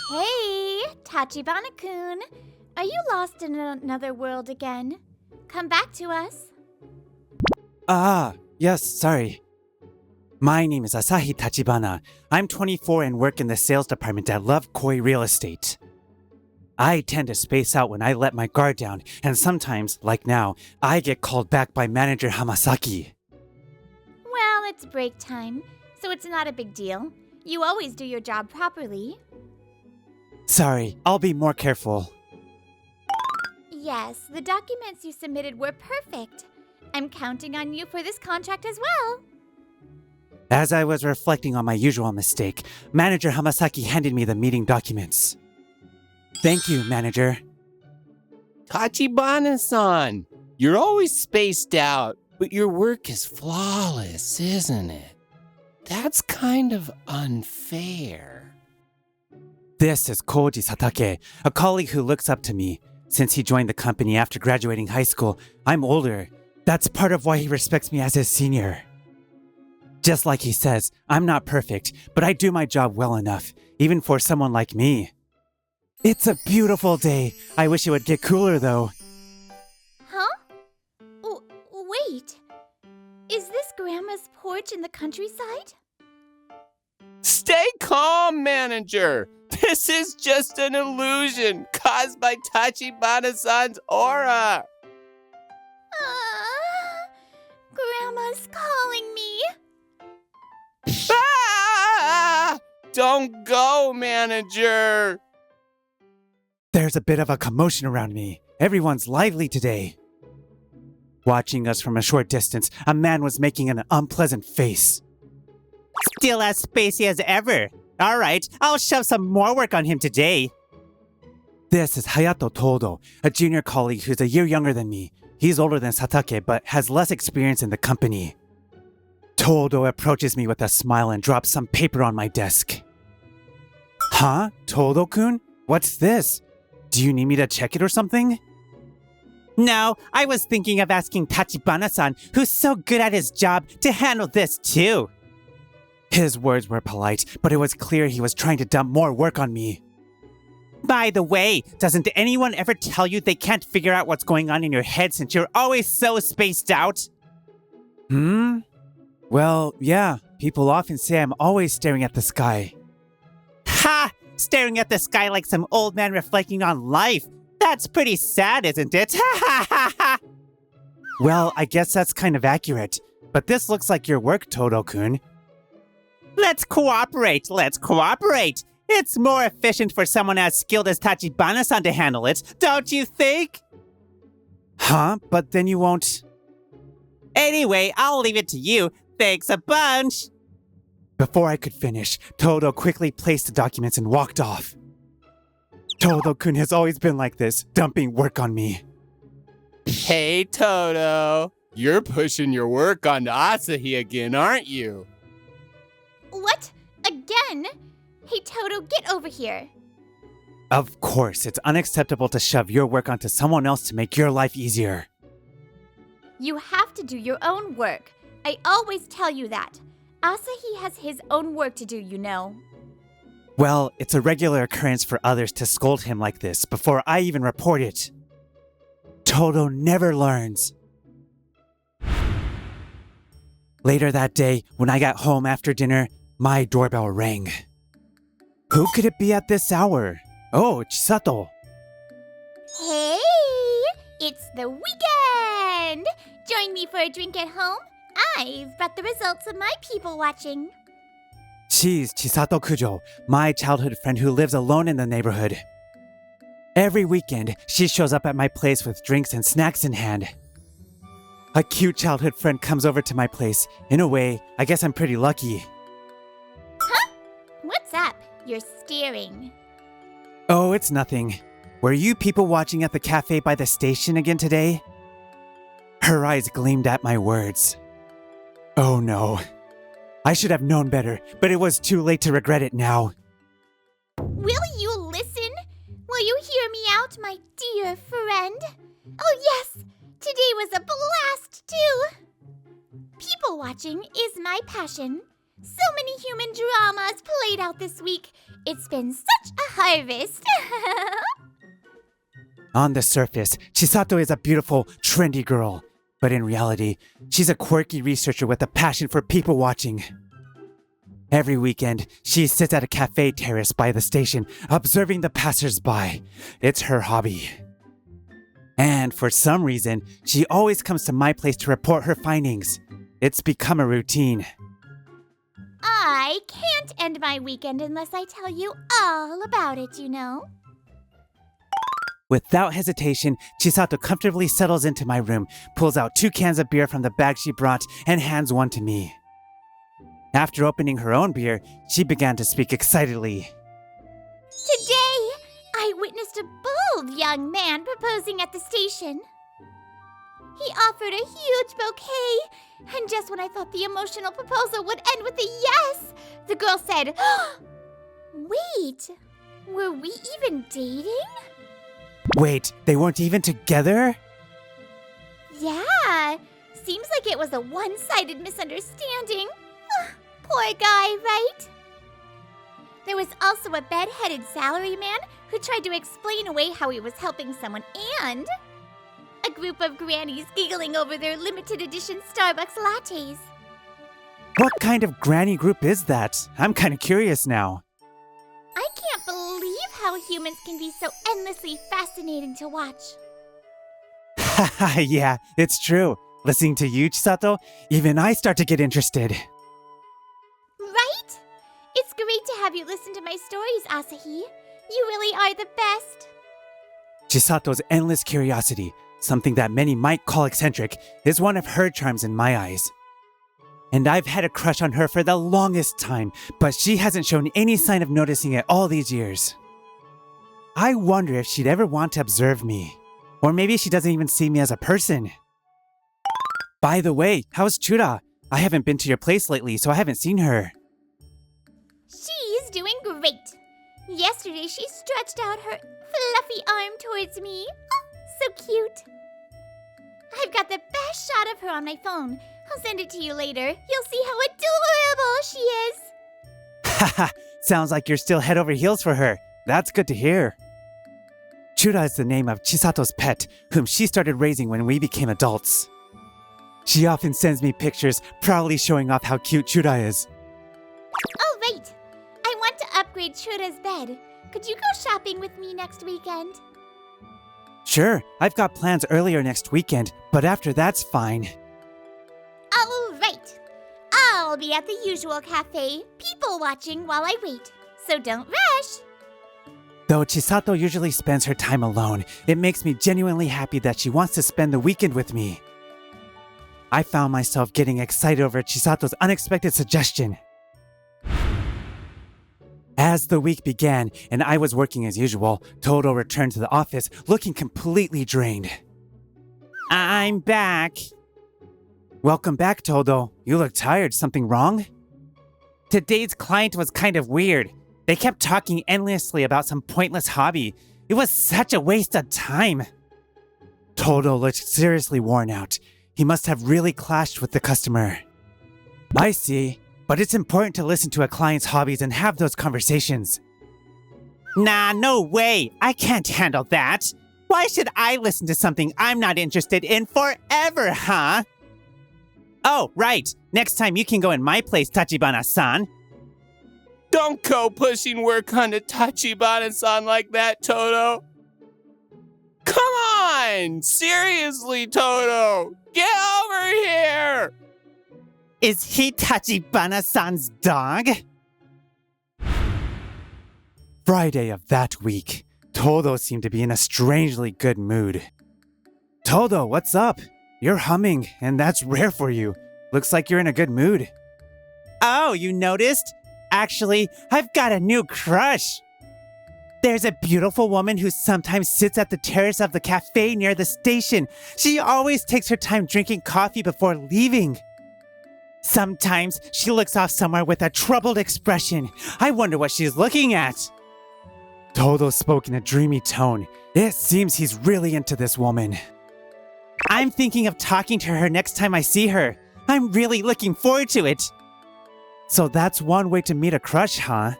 Hey, Tachibana-kun. Are you lost in another world again? Come back to us. Yes, sorry. My name is Asahi Tachibana. I'm 24 and work in the sales department at Love Koi Real Estate. I tend to space out when I let my guard down, and sometimes, like now, I get called back by manager Hamasaki. Well, it's break time, so it's not a big deal. You always do your job properly. Sorry, I'll be more careful. Yes, the documents you submitted were perfect. I'm counting on you for this contract as well. As I was reflecting on my usual mistake, manager Hamasaki handed me the meeting documents. Thank you, manager. Tachibana-san, you're always spaced out, but your work is flawless, isn't it? That's kind of unfair. This is Koji Satake, a colleague who looks up to me. Since he joined the company after graduating high school, I'm older. That's part of why he respects me as his senior. Just like he says, I'm not perfect, but I do my job well enough, even for someone like me. It's a beautiful day. I wish it would get cooler though. Huh? Oh, wait. Is this Grandma's porch in the countryside? Stay calm, manager. This is just an illusion caused by Tachibana-san's aura. Grandma's calling me. Ah! Don't go, manager. There's a bit of a commotion around me. Everyone's lively today. Watching us from a short distance, a man was making an unpleasant face. Still as spacey as ever. All right, I'll shove some more work on him today. This is Hayato Todo, a junior colleague who's a year younger than me. He's older than Satake, but has less experience in the company. Todo approaches me with a smile and drops some paper on my desk. Huh? Todo-kun? What's this? Do you need me to check it or something? No, I was thinking of asking Tachibana-san, who's so good at his job, to handle this too. His words were polite, but it was clear he was trying to dump more work on me. By the way, doesn't anyone ever tell you they can't figure out what's going on in your head since you're always so spaced out? Well, yeah, people often say I'm always staring at the sky. Ha! Staring at the sky like some old man reflecting on life. That's pretty sad, isn't it? Ha ha ha ha! Well, I guess that's kind of accurate. But this looks like your work, Todo-kun. Let's cooperate! It's more efficient for someone as skilled as Tachibana-san to handle it, don't you think? Huh? But then you won't... Anyway, I'll leave it to you. Thanks a bunch! Before I could finish, Todo quickly placed the documents and walked off. Todo-kun has always been like this, dumping work on me. Hey, Todo. You're pushing your work onto Asahi again, aren't you? What? Again? Hey, Todo, get over here. Of course, it's unacceptable to shove your work onto someone else to make your life easier. You have to do your own work. I always tell you that. Asahi has his own work to do, you know. Well, it's a regular occurrence for others to scold him like this before I even report it. Todo never learns. Later that day, when I got home after dinner, my doorbell rang. Who could it be at this hour? Oh, Chisato. Hey! It's the weekend! Join me for a drink at home. I've brought the results of my people watching. She's Chisato Kujo, my childhood friend who lives alone in the neighborhood. Every weekend, she shows up at my place with drinks and snacks in hand. A cute childhood friend comes over to my place. In a way, I guess I'm pretty lucky. Huh? What's up? You're staring. Oh, it's nothing. Were you people watching at the cafe by the station again today? Her eyes gleamed at my words. Oh no. I should have known better, but it was too late to regret it now. Will you listen? Will you hear me out, my dear friend? Oh yes, today was a blast too. People watching is my passion. So many human dramas played out this week. It's been such a harvest. On the surface, Chisato is a beautiful, trendy girl. But in reality, she's a quirky researcher with a passion for people watching. Every weekend, she sits at a cafe terrace by the station, observing the passers-by. It's her hobby. And for some reason, she always comes to my place to report her findings. It's become a routine. I can't end my weekend unless I tell you all about it, you know. Without hesitation, Chisato comfortably settles into my room, pulls out 2 cans of beer from the bag she brought, and hands one to me. After opening her own beer, she began to speak excitedly. Today, I witnessed a bold young man proposing at the station. He offered a huge bouquet, and just when I thought the emotional proposal would end with a yes, the girl said, Wait, were we even dating? Wait, they weren't even together? Yeah, seems like it was a one-sided misunderstanding. Poor guy, right? There was also a bed-headed salaryman who tried to explain away how he was helping someone, and a group of grannies giggling over their limited edition Starbucks lattes. What kind of granny group is that? I'm kind of curious now. I can't believe how humans can be so endlessly fascinating to watch. Haha, yeah, it's true. Listening to you, Chisato, even I start to get interested. Right? It's great to have you listen to my stories, Asahi. You really are the best. Chisato's endless curiosity, something that many might call eccentric, is one of her charms in my eyes. And I've had a crush on her for the longest time, but she hasn't shown any sign of noticing it all these years. I wonder if she'd ever want to observe me. Or maybe she doesn't even see me as a person. By the way, how's Chura? I haven't been to your place lately, so I haven't seen her. She's doing great. Yesterday, she stretched out her fluffy arm towards me. Oh, so cute. I've got the best shot of her on my phone. I'll send it to you later. You'll see how adorable she is. Haha, sounds like you're still head over heels for her. That's good to hear. Chura is the name of Chisato's pet, whom she started raising when we became adults. She often sends me pictures, proudly showing off how cute Chura is. Oh, right. I want to upgrade Chura's bed. Could you go shopping with me next weekend? Sure, I've got plans earlier next weekend, but after that's fine. All right. I'll be at the usual cafe, people watching while I wait. So don't rush. Though Chisato usually spends her time alone, it makes me genuinely happy that she wants to spend the weekend with me. I found myself getting excited over Chisato's unexpected suggestion. As the week began and I was working as usual, Todo returned to the office looking completely drained. I'm back. Welcome back, Todo. You look tired. Something wrong? Today's client was kind of weird. They kept talking endlessly about some pointless hobby. It was such a waste of time. Todo looked seriously worn out. He must have really clashed with the customer. I see, but it's important to listen to a client's hobbies and have those conversations. Nah, no way. I can't handle that. Why should I listen to something I'm not interested in forever, huh? Oh, right. Next time you can go in my place, Tachibana-san. Don't go pushing work onto Tachibana-san like that, Toto. Come on! Seriously, Toto! Get over here! Is he Tachibana-san's dog? Friday of that week, Todo seemed to be in a strangely good mood. Todo, what's up? You're humming, and that's rare for you. Looks like you're in a good mood. Oh, you noticed? Actually, I've got a new crush. There's a beautiful woman who sometimes sits at the terrace of the cafe near the station. She always takes her time drinking coffee before leaving. Sometimes she looks off somewhere with a troubled expression. I wonder what she's looking at. Todo spoke in a dreamy tone. It seems he's really into this woman. I'm thinking of talking to her next time I see her. I'm really looking forward to it. So that's one way to meet a crush, huh?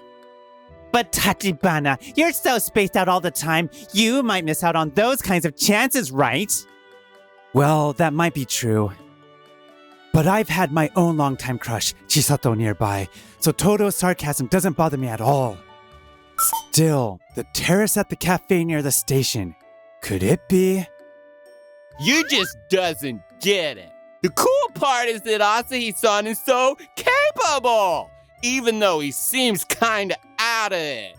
But Tachibana, you're so spaced out all the time, you might miss out on those kinds of chances, right? Well, that might be true. But I've had my own longtime crush, Chisato, nearby, so Todo's sarcasm doesn't bother me at all. Still, the terrace at the cafe near the station. Could it be? You just doesn't get it. The cool part is that Asahi-san is so capable, even though he seems kinda out of it.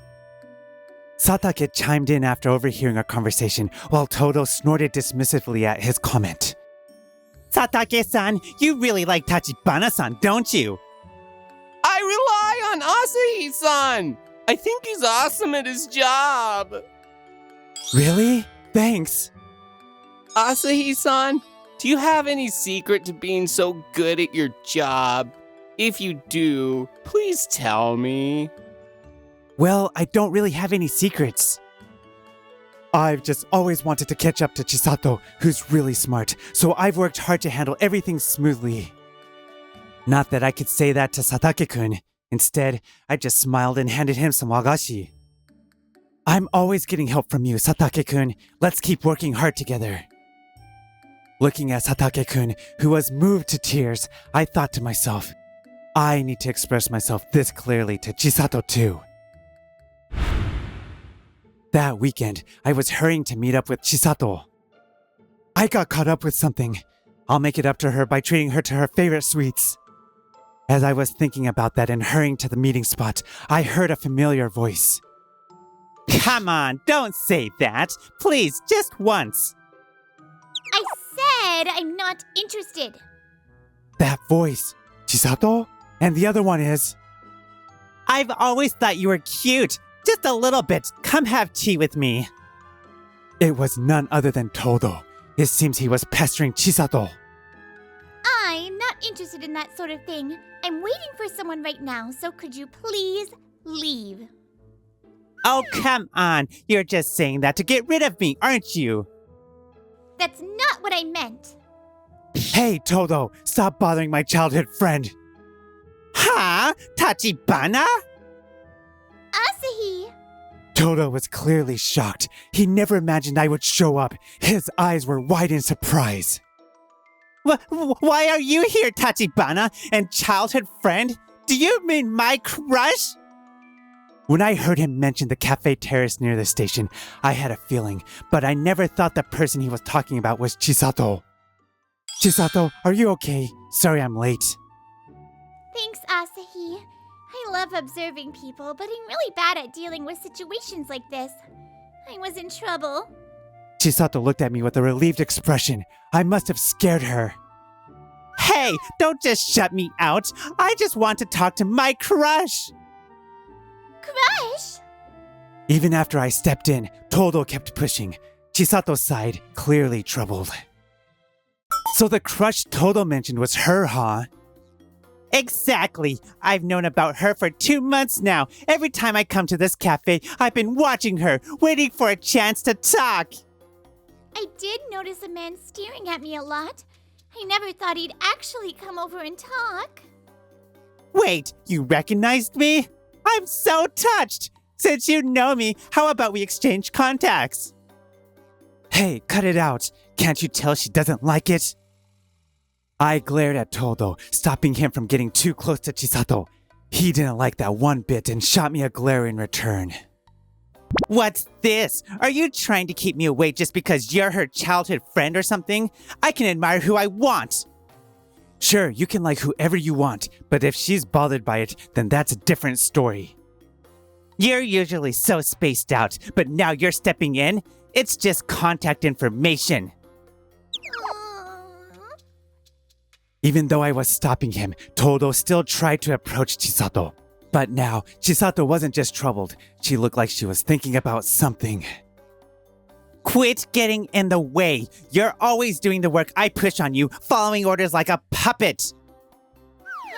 Satake chimed in after overhearing our conversation, while Todo snorted dismissively at his comment. Satake-san, you really like Tachibana-san, don't you? I rely on Asahi-san. I think he's awesome at his job. Really? Thanks. Asahi-san, do you have any secret to being so good at your job? If you do, please tell me. Well, I don't really have any secrets. I've just always wanted to catch up to Chisato, who's really smart, so I've worked hard to handle everything smoothly. Not that I could say that to Satake-kun. Instead, I just smiled and handed him some wagashi. I'm always getting help from you, Satake-kun. Let's keep working hard together. Looking at Satake-kun, who was moved to tears, I thought to myself, I need to express myself this clearly to Chisato too. That weekend, I was hurrying to meet up with Chisato. I got caught up with something. I'll make it up to her by treating her to her favorite sweets. As I was thinking about that and hurrying to the meeting spot, I heard a familiar voice. Come on, don't say that. Please, just once. I said I'm not interested. That voice. Chisato? And the other one is... I've always thought you were cute. Just a little bit. Come have tea with me. It was none other than Todo. It seems he was pestering Chisato. I'm not interested in that sort of thing. I'm waiting for someone right now, so could you please leave? Oh, come on. You're just saying that to get rid of me, aren't you? That's not what I meant. Hey, Todo, stop bothering my childhood friend. Huh? Tachibana? Asahi! Todo was clearly shocked. He never imagined I would show up. His eyes were wide in surprise. Why are you here, Tachibana? And childhood friend? Do you mean my crush? When I heard him mention the cafe terrace near the station, I had a feeling, but I never thought the person he was talking about was Chisato. Chisato, are you okay? Sorry I'm late. Thanks, Asahi. I love observing people, but I'm really bad at dealing with situations like this. I was in trouble. Chisato looked at me with a relieved expression. I must have scared her. Hey, don't just shut me out. I just want to talk to my crush. Crush? Even after I stepped in, Todo kept pushing. Chisato sighed, clearly troubled. So the crush Todo mentioned was her, huh? Exactly. I've known about her for 2 months now. Every time I come to this cafe, I've been watching her, waiting for a chance to talk. I did notice a man staring at me a lot. I never thought he'd actually come over and talk. Wait, you recognized me? I'm so touched! Since you know me, how about we exchange contacts? Hey, cut it out. Can't you tell she doesn't like it? I glared at Todo, stopping him from getting too close to Chisato. He didn't like that one bit and shot me a glare in return. What's this? Are you trying to keep me away just because you're her childhood friend or something? I can admire who I want. Sure, you can like whoever you want, but if she's bothered by it, then that's a different story. You're usually so spaced out, but now you're stepping in? It's just contact information. Even though I was stopping him, Todo still tried to approach Chisato. But now, Chisato wasn't just troubled. She looked like she was thinking about something. Quit getting in the way. You're always doing the work I push on you, following orders like a puppet.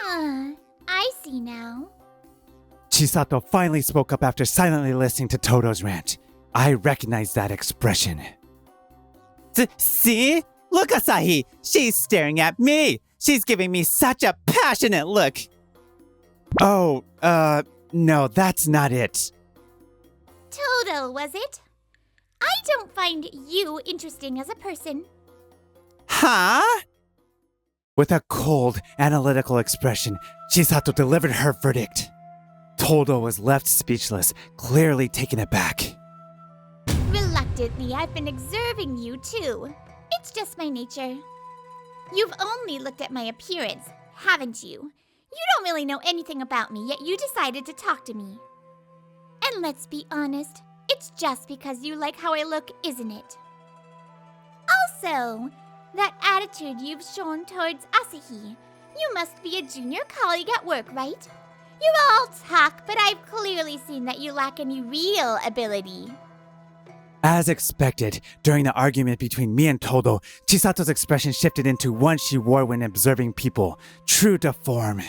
I see now. Chisato finally spoke up after silently listening to Todo's rant. I recognized that expression. See? Look, Asahi! She's staring at me! She's giving me such a passionate look! Oh, no, that's not it. Toto, was it? I don't find you interesting as a person. Huh? With a cold, analytical expression, Chisato delivered her verdict. Todo was left speechless, clearly taken aback. Reluctantly, I've been observing you too. It's just my nature. You've only looked at my appearance, haven't you? You don't really know anything about me, yet you decided to talk to me. And let's be honest, it's just because you like how I look, isn't it? Also, that attitude you've shown towards Asahi. You must be a junior colleague at work, right? You're all talk, but I've clearly seen that you lack any real ability. As expected, during the argument between me and Todo, Chisato's expression shifted into one she wore when observing people, true to form.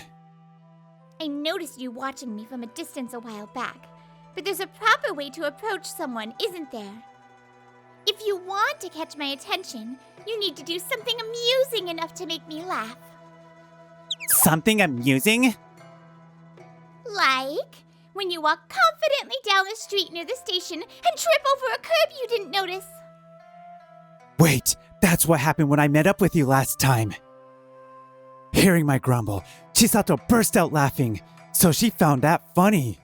I noticed you watching me from a distance a while back, but there's a proper way to approach someone, isn't there? If you want to catch my attention, you need to do something amusing enough to make me laugh. Something amusing? Like when you walk confidently down the street near the station and trip over a curb you didn't notice. Wait, that's what happened when I met up with you last time. Hearing my grumble, Chisato burst out laughing, so she found that funny.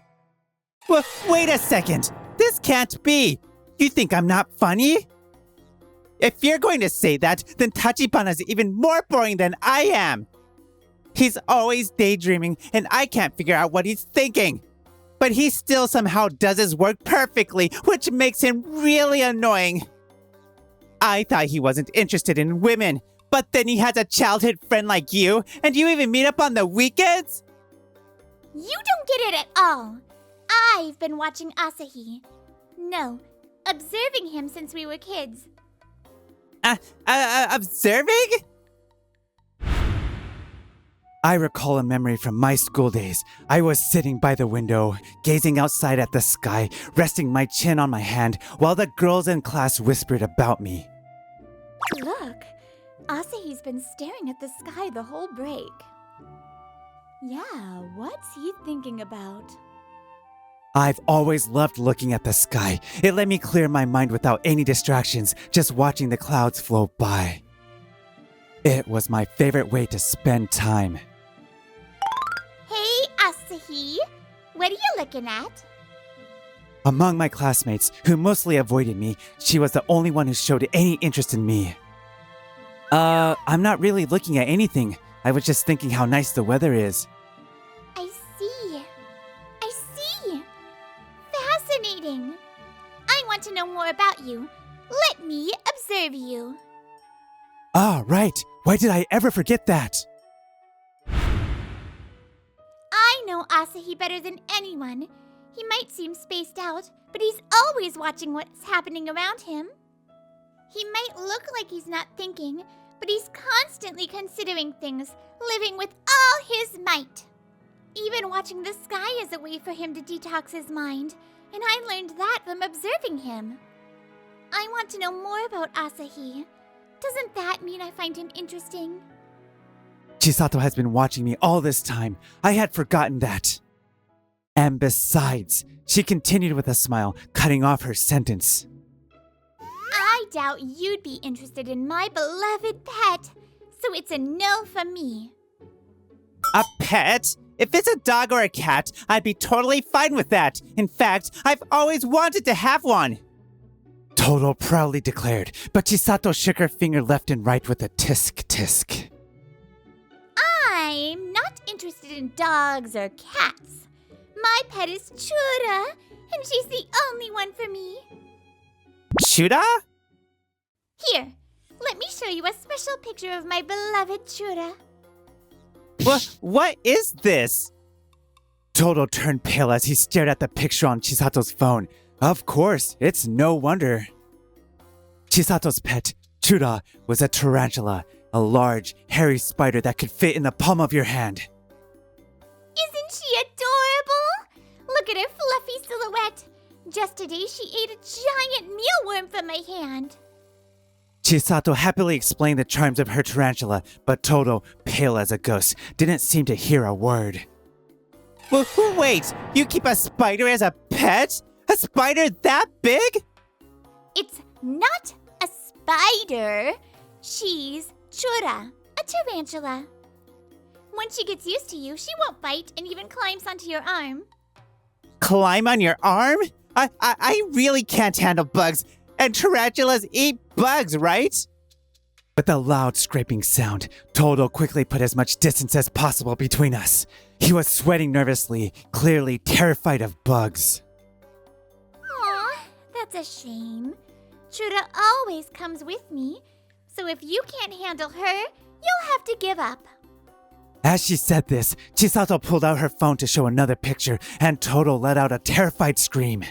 Well, wait a second. This can't be. You think I'm not funny? If you're going to say that, then Tachibana's even more boring than I am. He's always daydreaming, and I can't figure out what he's thinking. But he still somehow does his work perfectly, which makes him really annoying. I thought he wasn't interested in women, but then he has a childhood friend like you, and you even meet up on the weekends? You don't get it at all. I've been watching Asahi. No, observing him since we were kids. Observing? I recall a memory from my school days. I was sitting by the window, gazing outside at the sky, resting my chin on my hand, while the girls in class whispered about me. Look, Asahi's been staring at the sky the whole break. Yeah, what's he thinking about? I've always loved looking at the sky. It let me clear my mind without any distractions, just watching the clouds float by. It was my favorite way to spend time. Hey, Asahi, what are you looking at? Among my classmates, who mostly avoided me, she was the only one who showed any interest in me. I'm not really looking at anything. I was just thinking how nice the weather is. I see. Fascinating. I want to know more about you. Let me observe you. Ah, right. Why did I ever forget that? I know Asahi better than anyone. He might seem spaced out, but he's always watching what's happening around him. He might look like he's not thinking, but he's constantly considering things, living with all his might. Even watching the sky is a way for him to detox his mind, and I learned that from observing him. I want to know more about Asahi. Doesn't that mean I find him interesting? Chisato has been watching me all this time. I had forgotten that. And besides, she continued with a smile, cutting off her sentence. I doubt you'd be interested in my beloved pet, so it's a no from me. A pet? If it's a dog or a cat, I'd be totally fine with that. In fact, I've always wanted to have one. Todo proudly declared, but Chisato shook her finger left and right with a tisk-tisk. I'm not interested in dogs or cats. My pet is Chura, and she's the only one for me. Chura? Here, let me show you a special picture of my beloved Chura. What is this? Todo turned pale as he stared at the picture on Chisato's phone. Of course, it's no wonder. Chisato's pet, Chura, was a tarantula, a large, hairy spider that could fit in the palm of your hand. Isn't she adorable? Look at her fluffy silhouette. Just today she ate a giant mealworm from my hand. Chisato happily explained the charms of her tarantula, but Todo, pale as a ghost, didn't seem to hear a word. Wait, you keep a spider as a pet? A spider that big? It's not a spider. She's Chura, a tarantula. Once she gets used to you, she won't bite and even climbs onto your arm. Climb on your arm? I really can't handle bugs. And tarantulas eat bugs, right? With a loud scraping sound, Todo quickly put as much distance as possible between us. He was sweating nervously, clearly terrified of bugs. Aw, that's a shame. Chura always comes with me, so if you can't handle her, you'll have to give up. As she said this, Chisato pulled out her phone to show another picture, and Todo let out a terrified scream.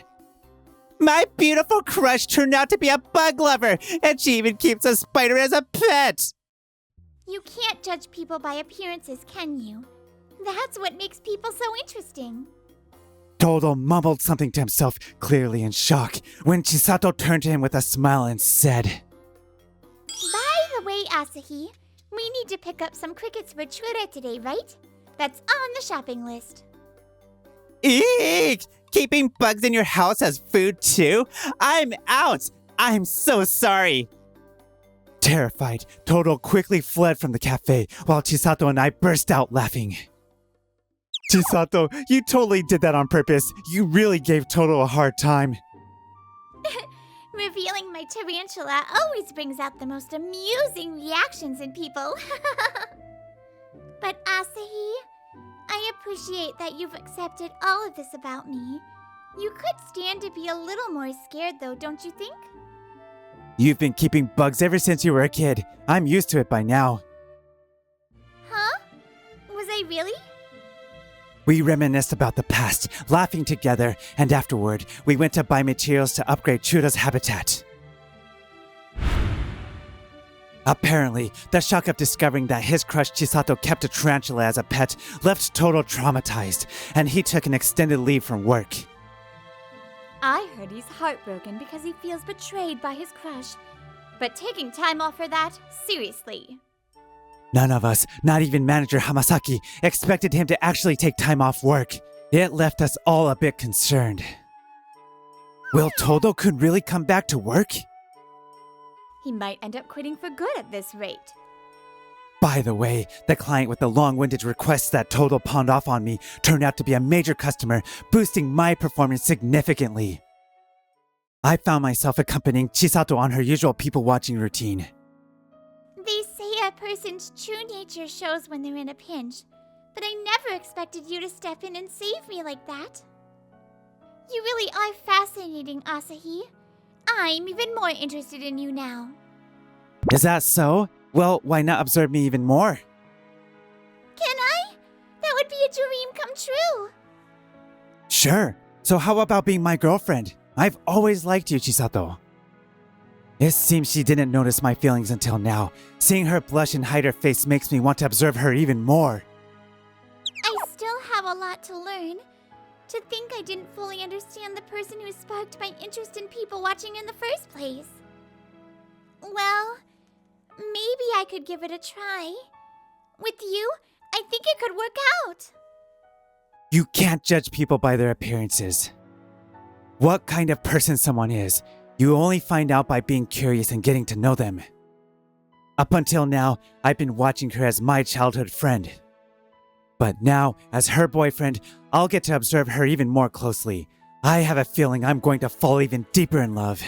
My beautiful crush turned out to be a bug lover, and she even keeps a spider as a pet! You can't judge people by appearances, can you? That's what makes people so interesting. Todo mumbled something to himself, clearly in shock, when Chisato turned to him with a smile and said, By the way, Asahi, we need to pick up some crickets for Chura today, right? That's on the shopping list. Eek! Keeping bugs in your house as food too? I'm out! I'm so sorry! Terrified, Todo quickly fled from the cafe while Chisato and I burst out laughing. Chisato, you totally did that on purpose. You really gave Todo a hard time. Revealing my tarantula always brings out the most amusing reactions in people. But Asahi, I appreciate that you've accepted all of this about me. You could stand to be a little more scared though, don't you think? You've been keeping bugs ever since you were a kid. I'm used to it by now. Huh? Was I really? We reminisced about the past, laughing together, and afterward, we went to buy materials to upgrade Chura's habitat. Apparently, the shock of discovering that his crush Chisato kept a tarantula as a pet left Todo traumatized, and he took an extended leave from work. I heard he's heartbroken because he feels betrayed by his crush. But taking time off for that? Seriously. None of us, not even manager Hamasaki, expected him to actually take time off work. It left us all a bit concerned. Will Todo-kun really come back to work? He might end up quitting for good at this rate. By the way, the client with the long-winded requests that Todo pawned off on me turned out to be a major customer, boosting my performance significantly. I found myself accompanying Chisato on her usual people-watching routine. They say a person's true nature shows when they're in a pinch, but I never expected you to step in and save me like that. You really are fascinating, Asahi. I'm even more interested in you now. Is that so? Well, why not observe me even more? Can I? That would be a dream come true. Sure. So how about being my girlfriend? I've always liked you, Chisato. It seems she didn't notice my feelings until now. Seeing her blush and hide her face makes me want to observe her even more. I still have a lot to learn. To think I didn't fully understand the person who sparked my interest in people watching in the first place. Well, maybe I could give it a try. With you, I think it could work out. You can't judge people by their appearances. What kind of person someone is, you only find out by being curious and getting to know them. Up until now, I've been watching her as my childhood friend. But now, as her boyfriend, I'll get to observe her even more closely. I have a feeling I'm going to fall even deeper in love.